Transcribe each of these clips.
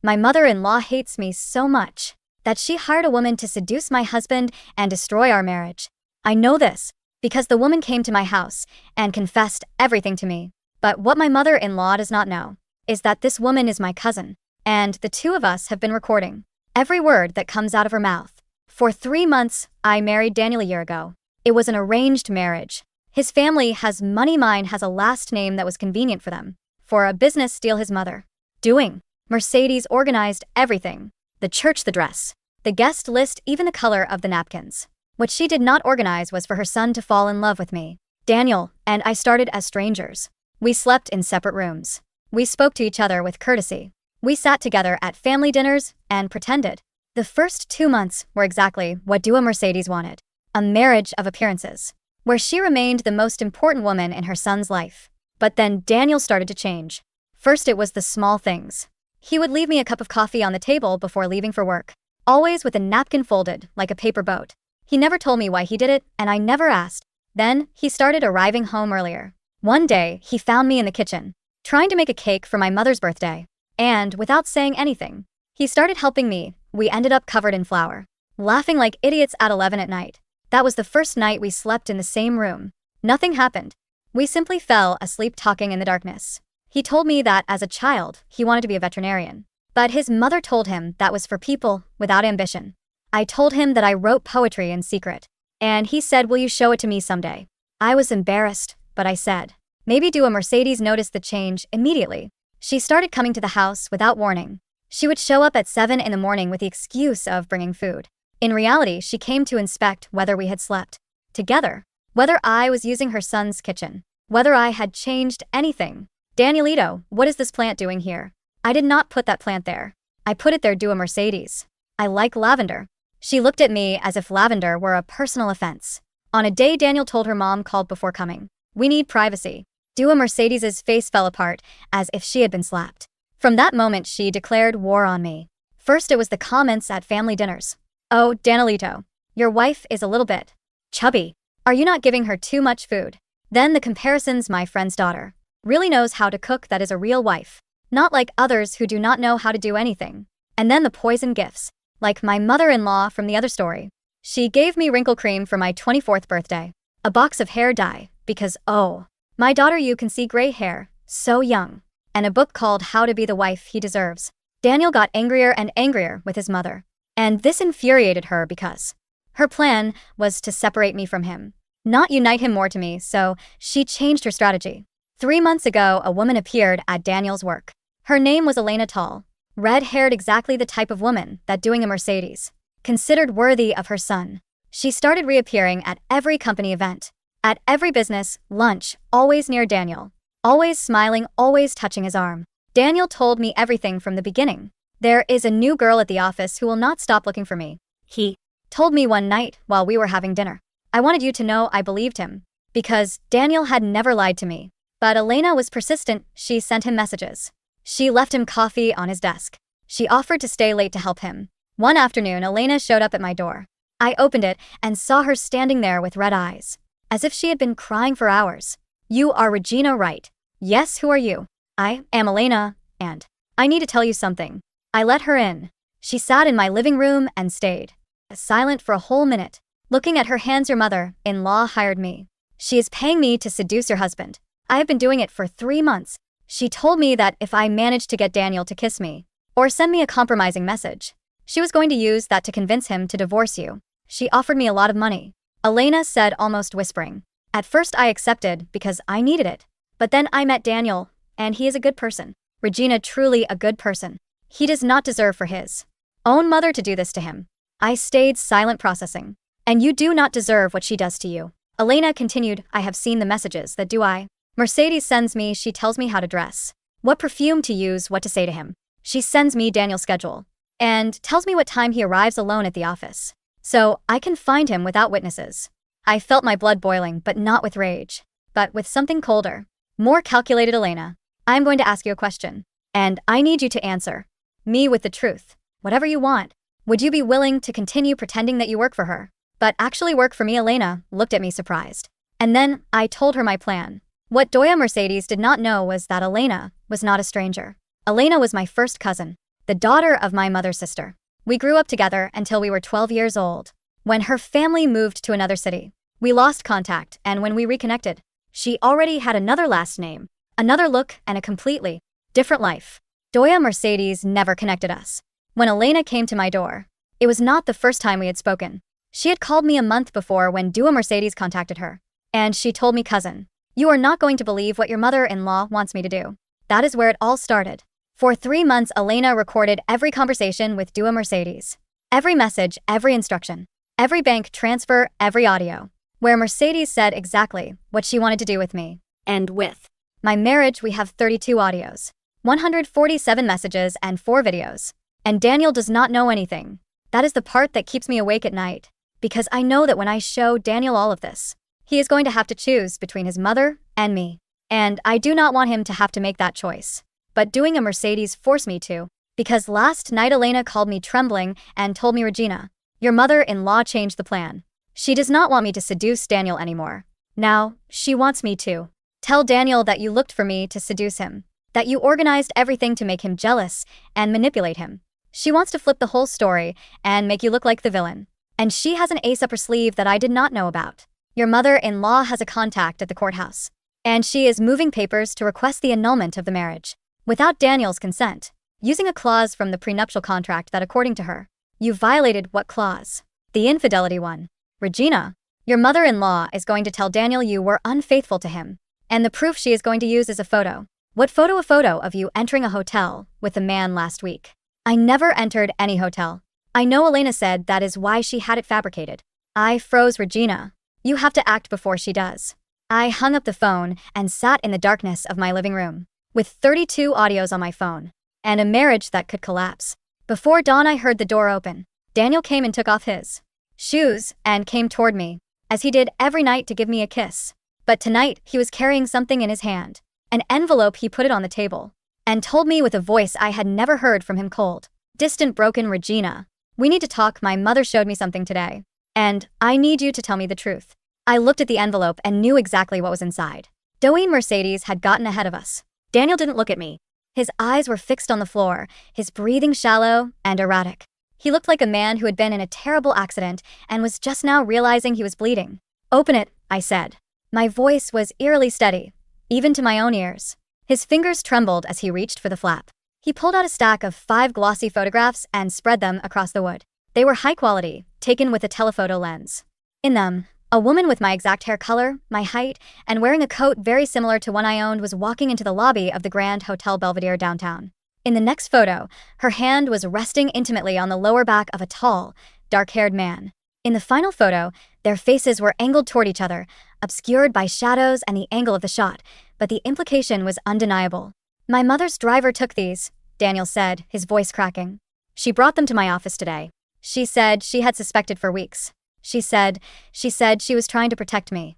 My mother-in-law hates me so much that she hired a woman to seduce my husband and destroy our marriage. I know this because the woman came to my house and confessed everything to me. But what my mother-in-law does not know is that this woman is my cousin, and the two of us have been recording every word that comes out of her mouth. For 3 months, I married Daniel a year ago. It was an arranged marriage. His family has money, mine has a last name that was convenient for them. For a business deal his mother doing. Mercedes organized everything. The church, the dress, the guest list, even the color of the napkins. What she did not organize was for her son to fall in love with me. Daniel and I started as strangers. We slept in separate rooms. We spoke to each other with courtesy. We sat together at family dinners and pretended. The first 2 months were exactly what Dua Mercedes wanted. A marriage of appearances, where she remained the most important woman in her son's life. But then Daniel started to change. First it was the small things. He would leave me a cup of coffee on the table before leaving for work, always with a napkin folded like a paper boat. He never told me why he did it, and I never asked. Then he started arriving home earlier. One day, he found me in the kitchen, trying to make a cake for my mother's birthday. And without saying anything, he started helping me. We ended up covered in flour, laughing like idiots at 11 at night. That was the first night we slept in the same room. Nothing happened. We simply fell asleep talking in the darkness. He told me that as a child, he wanted to be a veterinarian. But his mother told him that was for people without ambition. I told him that I wrote poetry in secret. And he said, "Will you show it to me someday?" I was embarrassed, but I said, maybe Dua Mercedes noticed the change immediately. She started coming to the house without warning. She would show up at 7 in the morning with the excuse of bringing food. In reality, she came to inspect whether we had slept together, whether I was using her son's kitchen, whether I had changed anything. Danielito, what is this plant doing here? I did not put that plant there. I put it there, Dua Mercedes. I like lavender. She looked at me as if lavender were a personal offense. On a day Daniel told her mom called before coming. We need privacy. Dua Mercedes's face fell apart as if she had been slapped. From that moment she declared war on me. First it was the comments at family dinners. "Oh, Danielito, your wife is a little bit chubby. Are you not giving her too much food?" Then the comparisons, my friend's daughter really knows how to cook, that is a real wife. Not like others who do not know how to do anything. And then the poison gifts. Like my mother-in-law from the other story. She gave me wrinkle cream for my 24th birthday. A box of hair dye, because oh, my daughter, you can see gray hair, so young. And a book called How to Be the Wife He Deserves. Daniel got angrier and angrier with his mother. And this infuriated her because her plan was to separate me from him, not unite him more to me, so she changed her strategy. 3 months ago, a woman appeared at Daniel's work. Her name was Elena, tall, red-haired, exactly the type of woman that doing a Mercedes considered worthy of her son. She started reappearing at every company event, at every business lunch, always near Daniel, always smiling, always touching his arm. Daniel told me everything from the beginning. There is a new girl at the office who will not stop looking for me. He told me one night while we were having dinner. I wanted you to know I believed him, because Daniel had never lied to me. But Elena was persistent. She sent him messages. She left him coffee on his desk. She offered to stay late to help him. One afternoon, Elena showed up at my door. I opened it and saw her standing there with red eyes, as if she had been crying for hours. "You are Regina, right?" "Yes, who are you?" "I am Elena, and I need to tell you something." I let her in. She sat in my living room and stayed silent for a whole minute, looking at her hands. "Your mother-in-law hired me. She is paying me to seduce your husband. I have been doing it for 3 months. She told me that if I managed to get Daniel to kiss me, or send me a compromising message, she was going to use that to convince him to divorce you. She offered me a lot of money." Elena said, almost whispering. "At first I accepted because I needed it. But then I met Daniel, and he is a good person. Regina, truly a good person. He does not deserve for his own mother to do this to him." I stayed silent, processing. "And you do not deserve what she does to you." Elena continued, "I have seen the messages that Mercedes sends me. She tells me how to dress, what perfume to use, what to say to him. She sends me Daniel's schedule and tells me what time he arrives alone at the office, so I can find him without witnesses." I felt my blood boiling, but not with rage, but with something colder, more calculated. "Elena, I'm going to ask you a question, and I need you to answer me with the truth. Whatever you want. Would you be willing to continue pretending that you work for her, but actually work for me?" Elena looked at me surprised. And then I told her my plan. What Dua Mercedes did not know was that Elena was not a stranger. Elena was my first cousin. the daughter of my mother's sister. We grew up together until we were 12 years old. When her family moved to another city, we lost contact, and when we reconnected, she already had another last name, another look, and a completely different life. Doya Mercedes never connected us. When Elena came to my door, it was not the first time we had spoken. She had called me a month before when Dua Mercedes contacted her. And she told me, cousin, you are not going to believe what your mother-in-law wants me to do. That is where it all started. For 3 months, Elena recorded every conversation with Dua Mercedes. Every message, every instruction, every bank transfer, every audio, where Mercedes said exactly what she wanted to do with me. And with my marriage, we have 32 audios, 147 messages, and 4 videos. And Daniel does not know anything. That is the part that keeps me awake at night, because I know that when I show Daniel all of this, he is going to have to choose between his mother and me. And I do not want him to have to make that choice. But doing a Mercedes forced me to, because last night Elena called me trembling and told me, Regina, your mother-in-law changed the plan. She does not want me to seduce Daniel anymore. Now, she wants me to tell Daniel that you looked for me to seduce him, that you organized everything to make him jealous and manipulate him. She wants to flip the whole story and make you look like the villain. And she has an ace up her sleeve that I did not know about. Your mother-in-law has a contact at the courthouse, and she is moving papers to request the annulment of the marriage, without Daniel's consent, using a clause from the prenuptial contract that, according to her, you violated. What clause? The infidelity one. Regina, your mother-in-law is going to tell Daniel you were unfaithful to him, and the proof she is going to use is a photo. What photo? A photo of you entering a hotel with a man last week. I never entered any hotel. I know Elena said that is why she had it fabricated. I froze. Regina, you have to act before she does. I hung up the phone and sat in the darkness of my living room, with 32 audios on my phone, and a marriage that could collapse. Before dawn, I heard the door open. Daniel came and took off his shoes and came toward me, as he did every night, to give me a kiss. But tonight, he was carrying something in his hand, an envelope. He put it on the table and told me with a voice I had never heard from him, cold, distant, broken, Regina, we need to talk. My mother showed me something today, and I need you to tell me the truth. I looked at the envelope and knew exactly what was inside. Dua Mercedes had gotten ahead of us. Daniel didn't look at me. His eyes were fixed on the floor, his breathing shallow and erratic. He looked like a man who had been in a terrible accident and was just now realizing he was bleeding. Open it, I said. My voice was eerily steady, even to my own ears. His fingers trembled as he reached for the flap. He pulled out a stack of 5 glossy photographs and spread them across the wood. They were high quality, taken with a telephoto lens. In them, a woman with my exact hair color, my height, and wearing a coat very similar to one I owned was walking into the lobby of the Grand Hotel Belvedere downtown. In the next photo, her hand was resting intimately on the lower back of a tall, dark-haired man. In the final photo, their faces were angled toward each other, obscured by shadows and the angle of the shot, but the implication was undeniable. My mother's driver took these, Daniel said, his voice cracking. She brought them to my office today. She said she had suspected for weeks. She said she was trying to protect me.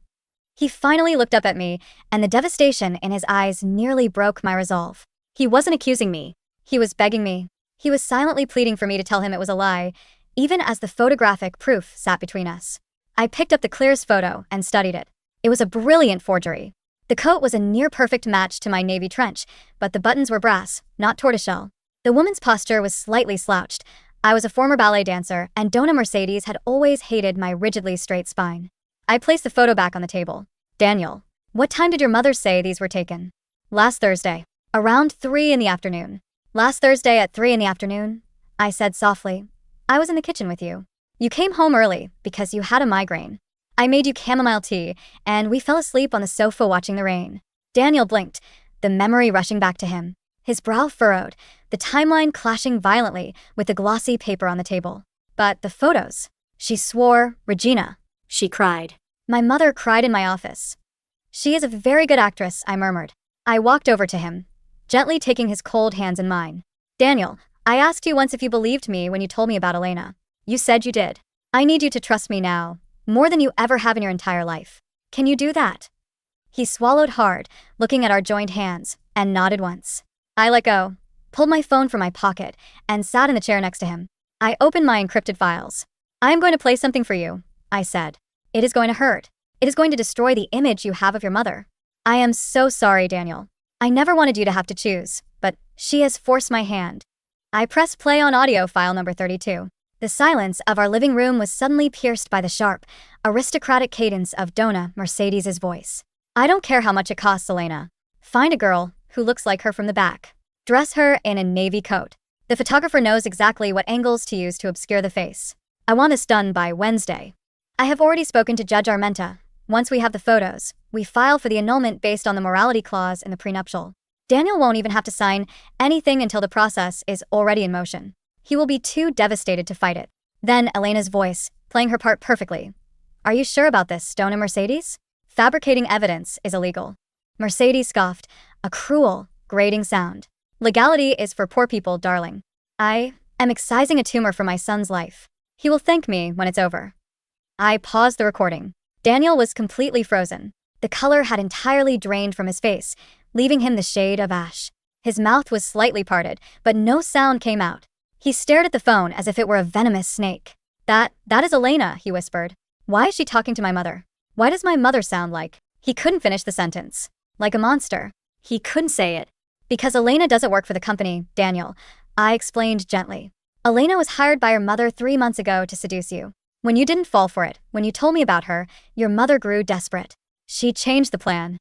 He finally looked up at me, and the devastation in his eyes nearly broke my resolve. He wasn't accusing me. He was begging me. He was silently pleading for me to tell him it was a lie, even as the photographic proof sat between us. I picked up the clearest photo and studied it. It was a brilliant forgery. The coat was a near-perfect match to my navy trench, but the buttons were brass, not tortoiseshell. The woman's posture was slightly slouched. I was a former ballet dancer, and Dona Mercedes had always hated my rigidly straight spine. I placed the photo back on the table. Daniel, what time did your mother say these were taken? Last Thursday. Around 3 in the afternoon. Last Thursday at 3 in the afternoon? I said softly. I was in the kitchen with you. You came home early because you had a migraine. I made you chamomile tea, and we fell asleep on the sofa watching the rain. Daniel blinked, the memory rushing back to him. His brow furrowed, the timeline clashing violently with the glossy paper on the table. But the photos. She swore, Regina. She cried. My mother cried in my office. She is a very good actress, I murmured. I walked over to him, gently taking his cold hands in mine. Daniel, I asked you once if you believed me when you told me about Elena. You said you did. I need you to trust me now, more than you ever have in your entire life. Can you do that? He swallowed hard, looking at our joined hands, and nodded once. I let go, pulled my phone from my pocket, and sat in the chair next to him. I opened my encrypted files. I am going to play something for you, I said. It is going to hurt. It is going to destroy the image you have of your mother. I am so sorry, Daniel. I never wanted you to have to choose, but she has forced my hand. I pressed play on audio file number 32. The silence of our living room was suddenly pierced by the sharp, aristocratic cadence of Donna Mercedes's voice. I don't care how much it costs, Elena. Find a girl who looks like her from the back. Dress her in a navy coat. The photographer knows exactly what angles to use to obscure the face. I want this done by Wednesday. I have already spoken to Judge Armenta. Once we have the photos, we file for the annulment based on the morality clause in the prenuptial. Daniel won't even have to sign anything until the process is already in motion. He will be too devastated to fight it. Then Elena's voice, playing her part perfectly. Are you sure about this, Donna Mercedes? Fabricating evidence is illegal. Mercedes scoffed, a cruel, grating sound. Legality is for poor people, darling. I am excising a tumor from my son's life. He will thank me when it's over. I paused the recording. Daniel was completely frozen. The color had entirely drained from his face, leaving him the shade of ash. His mouth was slightly parted, but no sound came out. He stared at the phone as if it were a venomous snake. That is Elena, he whispered. Why is she talking to my mother? Why does my mother sound like? He couldn't finish the sentence. Like a monster. He couldn't say it. Because Elena doesn't work for the company, Daniel, I explained gently. Elena was hired by her mother 3 months ago to seduce you. When you didn't fall for it, when you told me about her, your mother grew desperate. She changed the plan.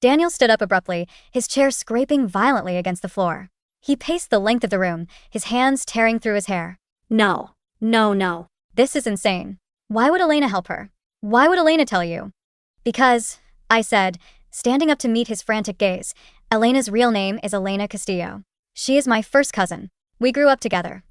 Daniel stood up abruptly, his chair scraping violently against the floor. He paced the length of the room, his hands tearing through his hair. No. This is insane. Why would Elena help her? Why would Elena tell you? Because, I said, standing up to meet his frantic gaze, Elena's real name is Elena Castillo. She is my first cousin. We grew up together.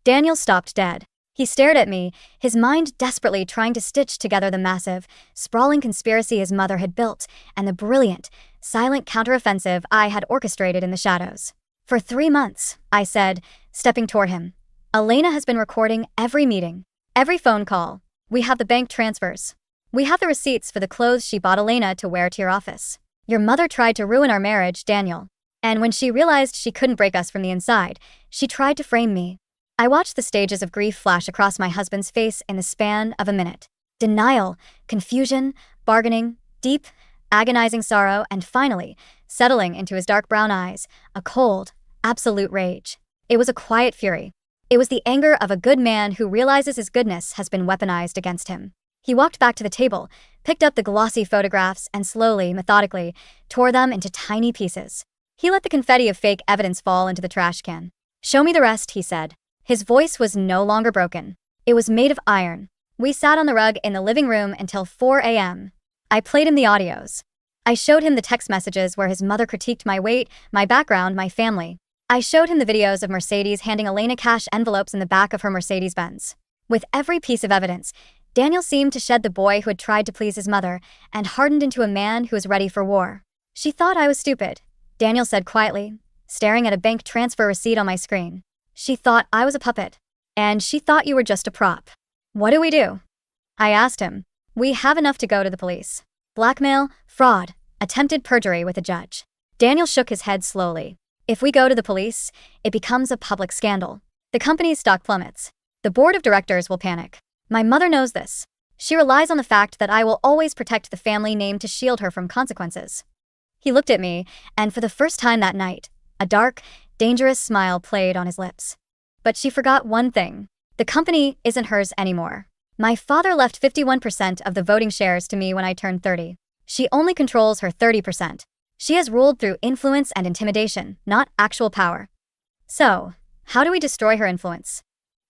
Daniel stopped dead. He stared at me, his mind desperately trying to stitch together the massive, sprawling conspiracy his mother had built and the brilliant, silent counteroffensive I had orchestrated in the shadows. For 3 months, I said, stepping toward him. Elena has been recording every meeting, every phone call. We have the bank transfers. We have the receipts for the clothes she bought Elena to wear to your office. Your mother tried to ruin our marriage, Daniel. And when she realized she couldn't break us from the inside, she tried to frame me. I watched the stages of grief flash across my husband's face in the span of a minute. Denial, confusion, bargaining, deep, agonizing sorrow, and finally, settling into his dark brown eyes, a cold, absolute rage. It was a quiet fury. It was the anger of a good man who realizes his goodness has been weaponized against him. He walked back to the table, picked up the glossy photographs, and slowly, methodically, tore them into tiny pieces. He let the confetti of fake evidence fall into the trash can. Show me the rest, he said. His voice was no longer broken. It was made of iron. We sat on the rug in the living room until 4 a.m. I played him the audios. I showed him the text messages where his mother critiqued my weight, my background, my family. I showed him the videos of Mercedes handing Elena cash envelopes in the back of her Mercedes-Benz. With every piece of evidence, Daniel seemed to shed the boy who had tried to please his mother and hardened into a man who was ready for war. She thought I was stupid, Daniel said quietly, staring at a bank transfer receipt on my screen. She thought I was a puppet. And she thought you were just a prop. What do we do? I asked him. We have enough to go to the police. Blackmail, fraud, attempted perjury with a judge. Daniel shook his head slowly. If we go to the police, it becomes a public scandal. The company's stock plummets. The board of directors will panic. My mother knows this. She relies on the fact that I will always protect the family name to shield her from consequences. He looked at me, and for the first time that night, a dark, dangerous smile played on his lips. But she forgot one thing. The company isn't hers anymore. My father left 51% of the voting shares to me when I turned 30. She only controls her 30%. She has ruled through influence and intimidation, not actual power. So, how do we destroy her influence?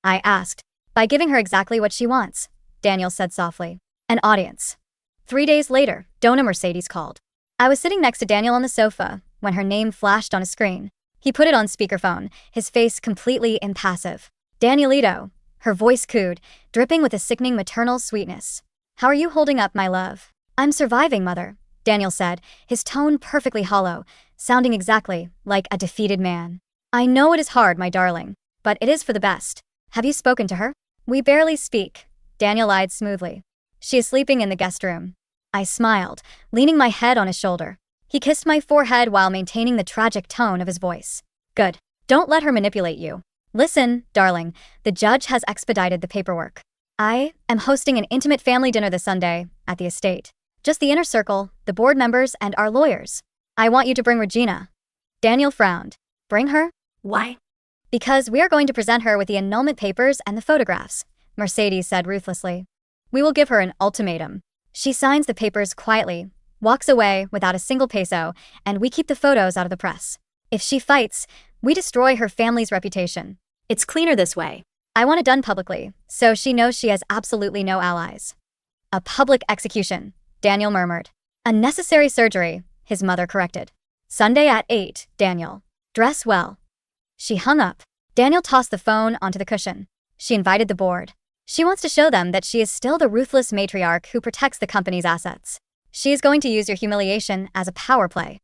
I asked. By giving her exactly what she wants, Daniel said softly. An audience. 3 days later, Donna Mercedes called. I was sitting next to Daniel on the sofa when her name flashed on a screen. He put it on speakerphone, his face completely impassive. Danielito, her voice cooed, dripping with a sickening maternal sweetness. How are you holding up, my love? I'm surviving, mother, Daniel said, his tone perfectly hollow, sounding exactly like a defeated man. I know it is hard, my darling, but it is for the best. Have you spoken to her? We barely speak, Daniel lied smoothly. She is sleeping in the guest room. I smiled, leaning my head on his shoulder. He kissed my forehead while maintaining the tragic tone of his voice. Good. Don't let her manipulate you. Listen, darling, the judge has expedited the paperwork. I am hosting an intimate family dinner this Sunday at the estate. Just the inner circle, the board members, and our lawyers. I want you to bring Regina. Daniel frowned. Bring her? Why? Because we are going to present her with the annulment papers and the photographs, Mercedes said ruthlessly. We will give her an ultimatum. She signs the papers quietly, walks away without a single peso, and we keep the photos out of the press. If she fights, we destroy her family's reputation. It's cleaner this way. I want it done publicly, so she knows she has absolutely no allies. A public execution, Daniel murmured. Unnecessary surgery, his mother corrected. Sunday at 8, Daniel. Dress well. She hung up. Daniel tossed the phone onto the cushion. She invited the board. She wants to show them that she is still the ruthless matriarch who protects the company's assets. She is going to use your humiliation as a power play.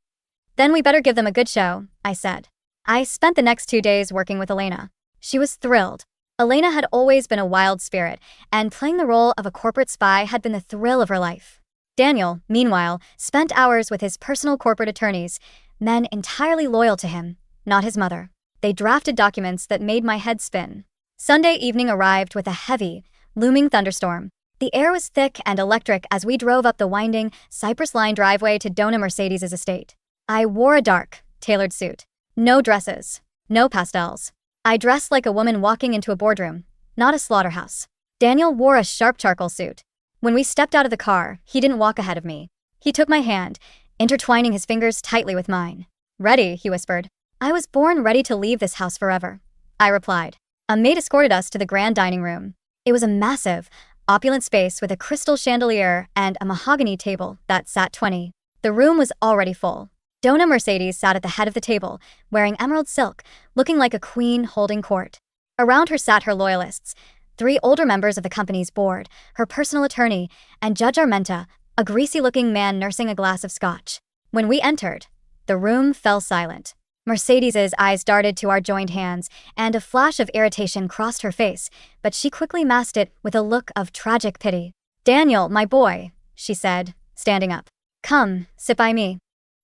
Then we better give them a good show, I said. I spent the next 2 days working with Elena. She was thrilled. Elena had always been a wild spirit, and playing the role of a corporate spy had been the thrill of her life. Daniel, meanwhile, spent hours with his personal corporate attorneys, men entirely loyal to him, not his mother. They drafted documents that made my head spin. Sunday evening arrived with a heavy, looming thunderstorm. The air was thick and electric as we drove up the winding, cypress-lined driveway to Dona Mercedes' estate. I wore a dark, tailored suit. No dresses. No pastels. I dressed like a woman walking into a boardroom, not a slaughterhouse. Daniel wore a sharp charcoal suit. When we stepped out of the car, he didn't walk ahead of me. He took my hand, intertwining his fingers tightly with mine. Ready, he whispered. I was born ready to leave this house forever, I replied. A maid escorted us to the grand dining room. It was a massive, opulent space with a crystal chandelier and a mahogany table that sat 20. The room was already full. Dona Mercedes sat at the head of the table, wearing emerald silk, looking like a queen holding court. Around her sat her loyalists, 3 older members of the company's board, her personal attorney, and Judge Armenta, a greasy-looking man nursing a glass of scotch. When we entered, the room fell silent. Mercedes's eyes darted to our joined hands, and a flash of irritation crossed her face, but she quickly masked it with a look of tragic pity. Daniel, my boy, she said, standing up. Come, sit by me.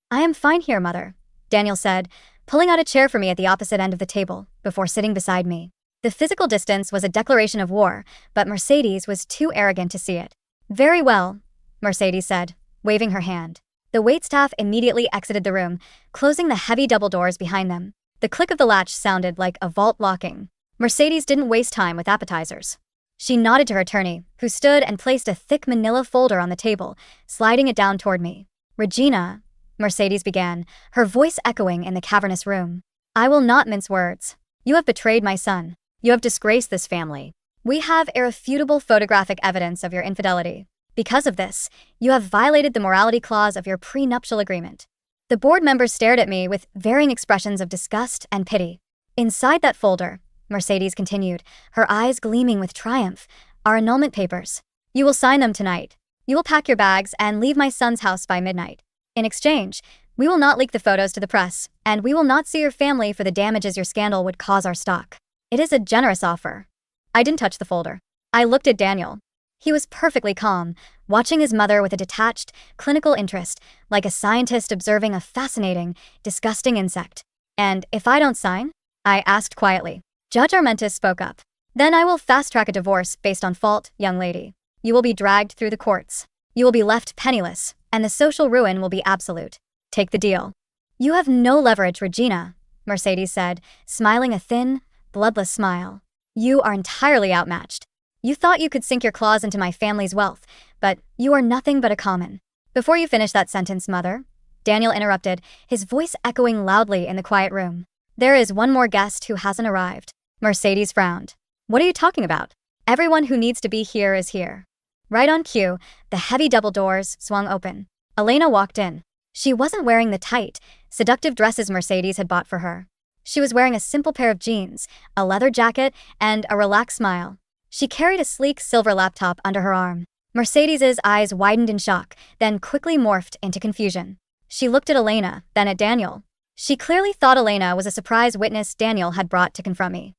I am fine here, mother, Daniel said, pulling out a chair for me at the opposite end of the table, before sitting beside me. The physical distance was a declaration of war, but Mercedes was too arrogant to see it. Very well, Mercedes said, waving her hand. The waitstaff immediately exited the room, closing the heavy double doors behind them. The click of the latch sounded like a vault locking. Mercedes didn't waste time with appetizers. She nodded to her attorney, who stood and placed a thick manila folder on the table, sliding it down toward me. Regina, Mercedes began, her voice echoing in the cavernous room. I will not mince words. You have betrayed my son. You have disgraced this family. We have irrefutable photographic evidence of your infidelity. Because of this, you have violated the morality clause of your prenuptial agreement. The board members stared at me with varying expressions of disgust and pity. Inside that folder, Mercedes continued, her eyes gleaming with triumph, are annulment papers. You will sign them tonight. You will pack your bags and leave my son's house by midnight. In exchange, we will not leak the photos to the press, and we will not sue your family for the damages your scandal would cause our stock. It is a generous offer. I didn't touch the folder. I looked at Daniel. He was perfectly calm, watching his mother with a detached, clinical interest, like a scientist observing a fascinating, disgusting insect. And if I don't sign? I asked quietly. Judge Armenta spoke up. Then I will fast-track a divorce based on fault, young lady. You will be dragged through the courts. You will be left penniless, and the social ruin will be absolute. Take the deal. You have no leverage, Regina, Mercedes said, smiling a thin, bloodless smile. You are entirely outmatched. You thought you could sink your claws into my family's wealth, but you are nothing but a common. Before you finish that sentence, mother, Daniel interrupted, his voice echoing loudly in the quiet room. There is one more guest who hasn't arrived. Mercedes frowned. What are you talking about? Everyone who needs to be here is here. Right on cue, the heavy double doors swung open. Elena walked in. She wasn't wearing the tight, seductive dresses Mercedes had bought for her. She was wearing a simple pair of jeans, a leather jacket, and a relaxed smile. She carried a sleek silver laptop under her arm. Mercedes's eyes widened in shock, then quickly morphed into confusion. She looked at Elena, then at Daniel. She clearly thought Elena was a surprise witness Daniel had brought to confront me.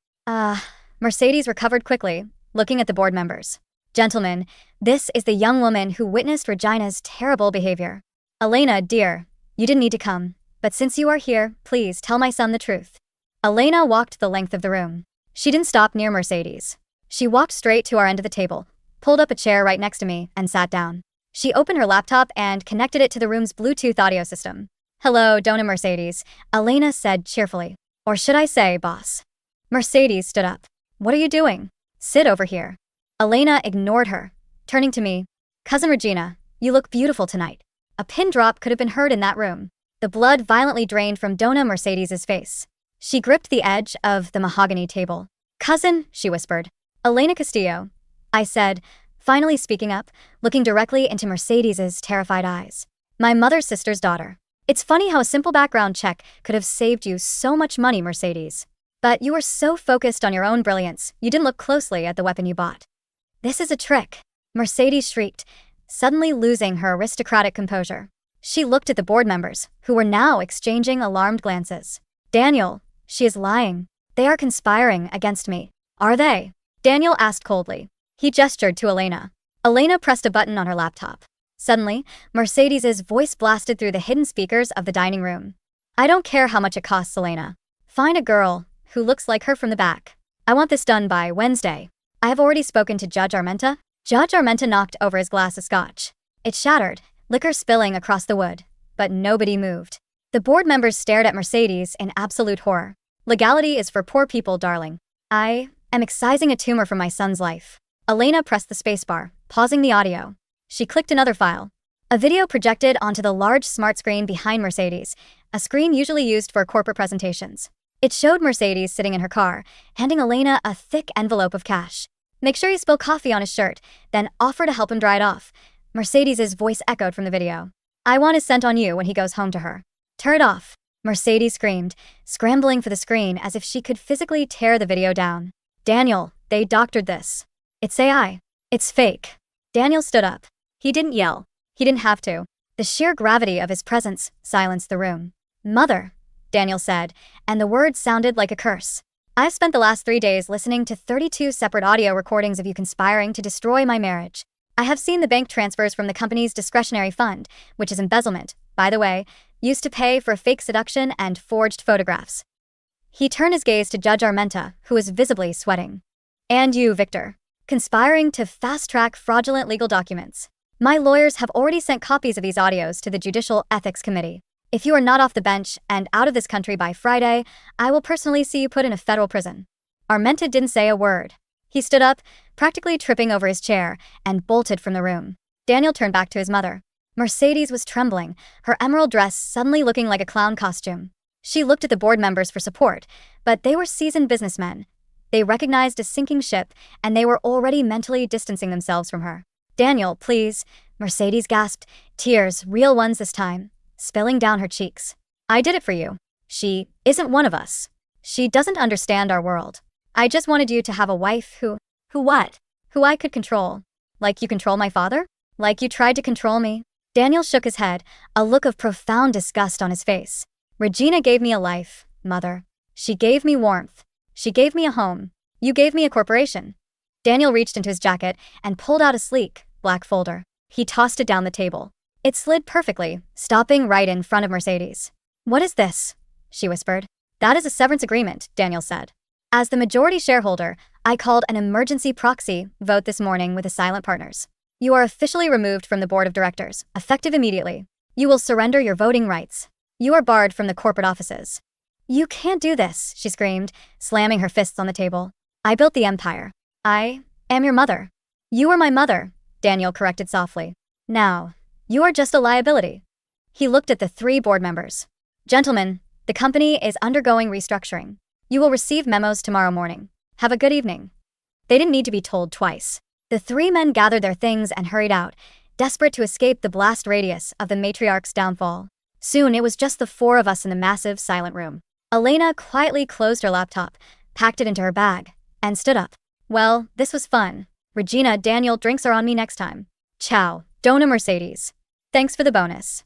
Mercedes recovered quickly, looking at the board members. Gentlemen, this is the young woman who witnessed Regina's terrible behavior. Elena, dear, you didn't need to come, but since you are here, please tell my son the truth. Elena walked the length of the room. She didn't stop near Mercedes. She walked straight to our end of the table, pulled up a chair right next to me, and sat down. She opened her laptop and connected it to the room's Bluetooth audio system. Hello, Dona Mercedes, Elena said cheerfully. Or should I say, boss? Mercedes stood up. What are you doing? Sit over here. Elena ignored her, turning to me. Cousin Regina, you look beautiful tonight. A pin drop could have been heard in that room. The blood violently drained from Dona Mercedes's face. She gripped the edge of the mahogany table. Cousin, she whispered. Elena Castillo, I said, finally speaking up, looking directly into Mercedes's terrified eyes. My mother's sister's daughter. It's funny how a simple background check could have saved you so much money, Mercedes. But you were so focused on your own brilliance, you didn't look closely at the weapon you bought. This is a trick, Mercedes shrieked, suddenly losing her aristocratic composure. She looked at the board members, who were now exchanging alarmed glances. Daniel, she is lying. They are conspiring against me. Are they? Daniel asked coldly. He gestured to Elena. Elena pressed a button on her laptop. Suddenly, Mercedes's voice blasted through the hidden speakers of the dining room. I don't care how much it costs, Elena. Find a girl who looks like her from the back. I want this done by Wednesday. I have already spoken to Judge Armenta. Judge Armenta knocked over his glass of scotch. It shattered, liquor spilling across the wood, but nobody moved. The board members stared at Mercedes in absolute horror. Legality is for poor people, darling. I am excising a tumor from my son's life. Elena pressed the spacebar, pausing the audio. She clicked another file. A video projected onto the large smart screen behind Mercedes, a screen usually used for corporate presentations. It showed Mercedes sitting in her car, handing Elena a thick envelope of cash. Make sure you spill coffee on his shirt, then offer to help him dry it off. Mercedes's voice echoed from the video. I want his scent on you when he goes home to her. Turn it off, Mercedes screamed, scrambling for the screen as if she could physically tear the video down. Daniel, they doctored this. It's AI. It's fake. Daniel stood up. He didn't yell. He didn't have to. The sheer gravity of his presence silenced the room. Mother, Daniel said, and the words sounded like a curse. I've spent the last 3 days listening to 32 separate audio recordings of you conspiring to destroy my marriage. I have seen the bank transfers from the company's discretionary fund, which is embezzlement, by the way, used to pay for fake seduction and forged photographs. He turned his gaze to Judge Armenta, who was visibly sweating. And you, Victor, conspiring to fast-track fraudulent legal documents. My lawyers have already sent copies of these audios to the Judicial Ethics Committee. If you are not off the bench and out of this country by Friday, I will personally see you put in a federal prison. Armenta didn't say a word. He stood up, practically tripping over his chair, and bolted from the room. Daniel turned back to his mother. Mercedes was trembling, her emerald dress suddenly looking like a clown costume. She looked at the board members for support, but they were seasoned businessmen. They recognized a sinking ship, and they were already mentally distancing themselves from her. Daniel, please, Mercedes gasped, tears, real ones this time, spilling down her cheeks. I did it for you. She isn't one of us. She doesn't understand our world. I just wanted you to have a wife who what? Who I could control. Like you control my father? Like you tried to control me? Daniel shook his head, a look of profound disgust on his face. Regina gave me a life, Mother. She gave me warmth. She gave me a home. You gave me a corporation. Daniel reached into his jacket and pulled out a sleek, black folder. He tossed it down the table. It slid perfectly, stopping right in front of Mercedes. What is this? She whispered. That is a severance agreement, Daniel said. As the majority shareholder, I called an emergency proxy vote this morning with the silent partners. You are officially removed from the board of directors, effective immediately. You will surrender your voting rights. You are barred from the corporate offices. You can't do this, she screamed, slamming her fists on the table. I built the empire. I am your mother. You are my mother, Daniel corrected softly. Now, you are just a liability. He looked at the 3 board members. Gentlemen, the company is undergoing restructuring. You will receive memos tomorrow morning. Have a good evening. They didn't need to be told twice. The 3 men gathered their things and hurried out, desperate to escape the blast radius of the matriarch's downfall. Soon it was just the 4 of us in the massive, silent room. Elena quietly closed her laptop, packed it into her bag, and stood up. Well, this was fun. Regina, Daniel, drinks are on me next time. Ciao, Dona Mercedes. Thanks for the bonus.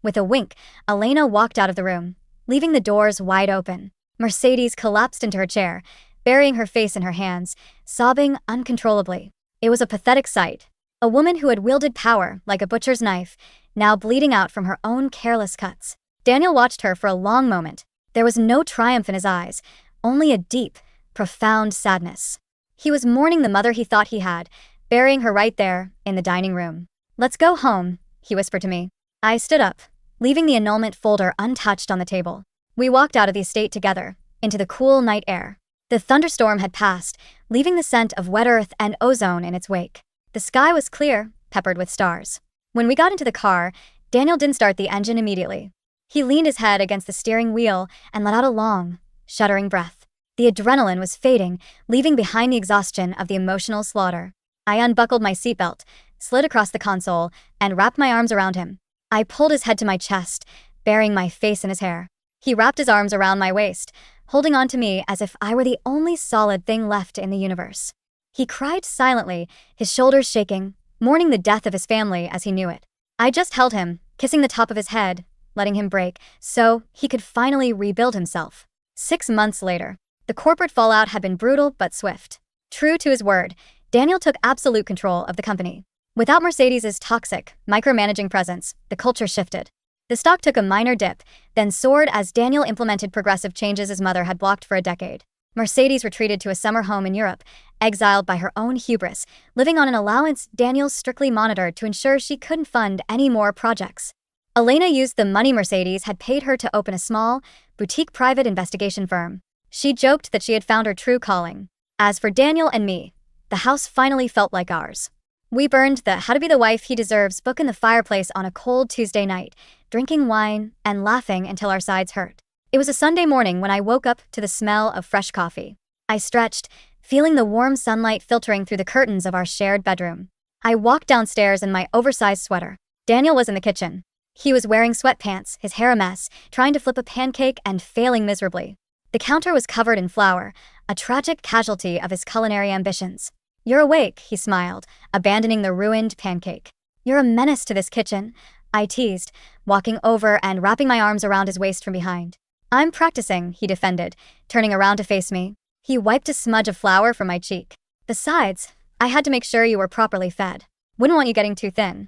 With a wink, Elena walked out of the room, leaving the doors wide open. Mercedes collapsed into her chair, burying her face in her hands, sobbing uncontrollably. It was a pathetic sight. A woman who had wielded power like a butcher's knife, now bleeding out from her own careless cuts. Daniel watched her for a long moment. There was no triumph in his eyes, only a deep, profound sadness. He was mourning the mother he thought he had, burying her right there in the dining room. Let's go home, he whispered to me. I stood up, leaving the annulment folder untouched on the table. We walked out of the estate together, into the cool night air. The thunderstorm had passed, leaving the scent of wet earth and ozone in its wake. The sky was clear, peppered with stars. When we got into the car, Daniel didn't start the engine immediately. He leaned his head against the steering wheel and let out a long, shuddering breath. The adrenaline was fading, leaving behind the exhaustion of the emotional slaughter. I unbuckled my seatbelt, slid across the console, and wrapped my arms around him. I pulled his head to my chest, burying my face in his hair. He wrapped his arms around my waist, holding on to me as if I were the only solid thing left in the universe. He cried silently, his shoulders shaking, mourning the death of his family as he knew it. I just held him, kissing the top of his head, letting him break, so he could finally rebuild himself. 6 months later, the corporate fallout had been brutal but swift. True to his word, Daniel took absolute control of the company. Without Mercedes's toxic, micromanaging presence, the culture shifted. The stock took a minor dip, then soared as Daniel implemented progressive changes his mother had blocked for a decade. Mercedes retreated to a summer home in Europe, exiled by her own hubris, living on an allowance Daniel strictly monitored to ensure she couldn't fund any more projects. Elena used the money Mercedes had paid her to open a small, boutique private investigation firm. She joked that she had found her true calling. As for Daniel and me, the house finally felt like ours. We burned the How to Be the Wife He Deserves book in the fireplace on a cold Tuesday night, drinking wine and laughing until our sides hurt. It was a Sunday morning when I woke up to the smell of fresh coffee. I stretched, feeling the warm sunlight filtering through the curtains of our shared bedroom. I walked downstairs in my oversized sweater. Daniel was in the kitchen. He was wearing sweatpants, his hair a mess, trying to flip a pancake and failing miserably. The counter was covered in flour, a tragic casualty of his culinary ambitions. "You're awake," he smiled, abandoning the ruined pancake. "You're a menace to this kitchen," I teased, walking over and wrapping my arms around his waist from behind. "I'm practicing," he defended, turning around to face me. He wiped a smudge of flour from my cheek. "Besides, I had to make sure you were properly fed. Wouldn't want you getting too thin."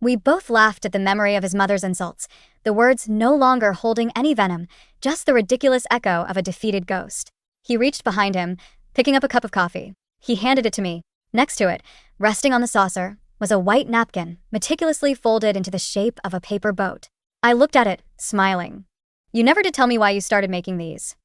We both laughed at the memory of his mother's insults, the words no longer holding any venom, just the ridiculous echo of a defeated ghost. He reached behind him, picking up a cup of coffee. He handed it to me. Next to it, resting on the saucer, was a white napkin, meticulously folded into the shape of a paper boat. I looked at it, smiling. "You never did tell me why you started making these."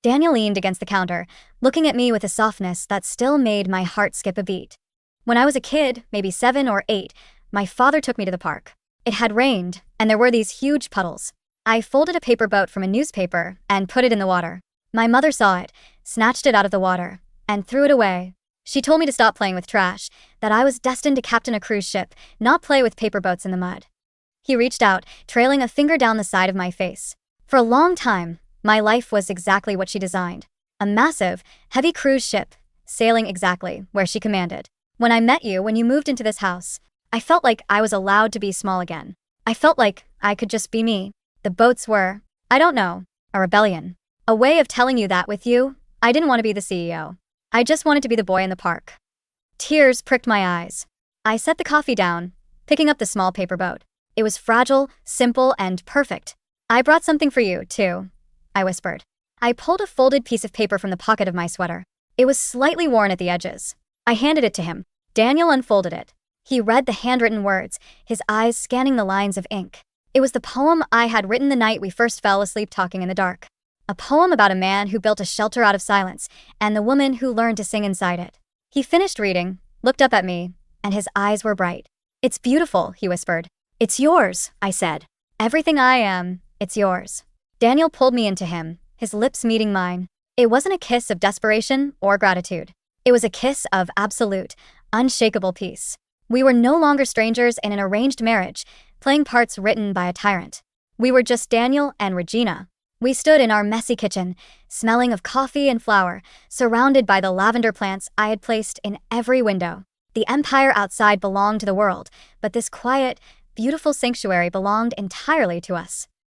Daniel leaned against the counter, looking at me with a softness that still made my heart skip a beat. "When I was a kid, maybe 7 or 8, my father took me to the park. It had rained, and there were these huge puddles. I folded a paper boat from a newspaper and put it in the water. My mother saw it, snatched it out of the water, and threw it away. She told me to stop playing with trash, that I was destined to captain a cruise ship, not play with paper boats in the mud." He reached out, trailing a finger down the side of my face. "For a long time, my life was exactly what she designed. A massive, heavy cruise ship, sailing exactly where she commanded. When I met you, when you moved into this house, I felt like I was allowed to be small again. I felt like I could just be me. The boats were, I don't know, a rebellion. A way of telling you that with you, I didn't want to be the CEO. I just wanted to be the boy in the park." Tears pricked my eyes. I set the coffee down, picking up the small paper boat. It was fragile, simple, and perfect. "I brought something for you, too," I whispered. I pulled a folded piece of paper from the pocket of my sweater. It was slightly worn at the edges. I handed it to him. Daniel unfolded it. He read the handwritten words, his eyes scanning the lines of ink. It was the poem I had written the night we first fell asleep talking in the dark. A poem about a man who built a shelter out of silence, and the woman who learned to sing inside it. He finished reading, looked up at me, and his eyes were bright. "It's beautiful," he whispered. "It's yours," I said. "Everything I am, it's yours." Daniel pulled me into him, his lips meeting mine. It wasn't a kiss of desperation or gratitude. It was a kiss of absolute, unshakable peace. We were no longer strangers in an arranged marriage, playing parts written by a tyrant. We were just Daniel and Regina. We stood in our messy kitchen, smelling of coffee and flour, surrounded by the lavender plants I had placed in every window. The empire outside belonged to the world, but this quiet, beautiful sanctuary belonged entirely to us.